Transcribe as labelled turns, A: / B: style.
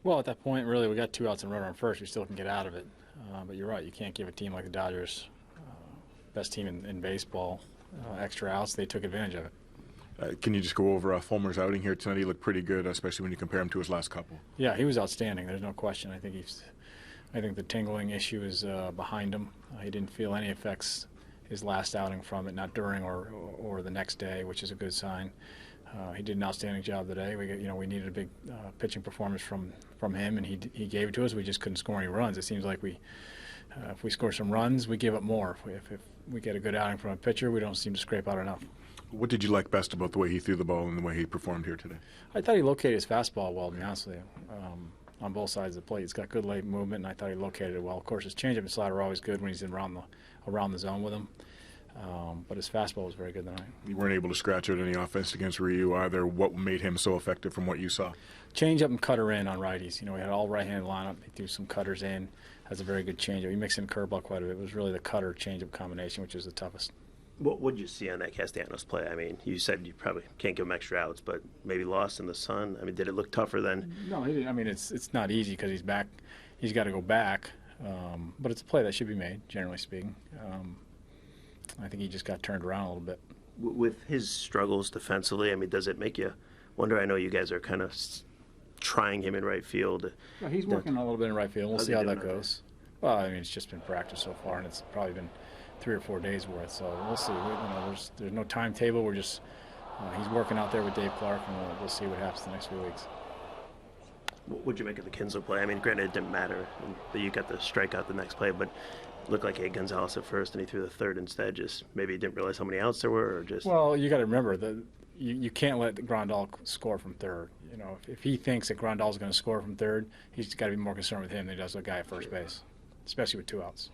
A: Well, at that point, really, we got 2 outs and runner on first. We still can get out of it. But you're right. You can't give a team like the Dodgers, best team in baseball, extra outs. They took advantage of it.
B: Can you just go over Fulmer's outing here tonight? He looked pretty good, especially when you compare him to his last couple.
A: Yeah, he was outstanding. There's no question. I think the tingling issue is behind him. He didn't feel any effects his last outing from it, not during or the next day, which is a good sign. He did an outstanding job today. We needed a big pitching performance from him, and he gave it to us. We just couldn't score any runs. It seems like if we score some runs, we give up more. If we get a good outing from a pitcher, we don't seem to scrape out enough.
B: What did you like best about the way he threw the ball and the way he performed here today?
A: I thought he located his fastball well, to be honest with you, on both sides of the plate. He's got good late movement, and I thought he located it well. Of course, his changeup and slider are always good when he's around the zone with him. But his fastball was very good tonight.
B: You weren't able to scratch out any offense against Ryu either. What made him so effective from what you saw?
A: Changeup and cutter in on righties. We had all right-handed lineup. He threw some cutters in. Has a very good changeup. He mixed in curveball quite a bit. It was really the cutter changeup combination, which was the toughest.
C: What would you see on that Castellanos play? I mean, you said you probably can't give him extra outs, but maybe lost in the sun. I mean, did it look tougher then?
A: No, he didn't. I mean, it's not easy because he's back. He's got to go back. But it's a play that should be made, generally speaking. I think he just got turned around a little bit.
C: With his struggles defensively, I mean, does it make you wonder? I know you guys are kind of trying him in right field.
A: Well, he's working a little bit in right field. We'll see how that goes. Well, I mean, it's just been practice so far, and it's probably been 3 or 4 days worth. So we'll see. There's no timetable. We're just he's working out there with Dave Clark, and we'll see what happens the next few weeks.
C: What would you make of the Kinsler play? I mean, granted, it didn't matter that you got the strikeout the next play, but it looked like he had Gonzalez at first, and he threw the third instead. Just maybe he didn't realize how many outs there were, or just.
A: Well, you got to remember that you can't let Grandal score from third. If he thinks that Grandal's going to score from third, he's got to be more concerned with him than he does the guy at first base, especially with 2 outs.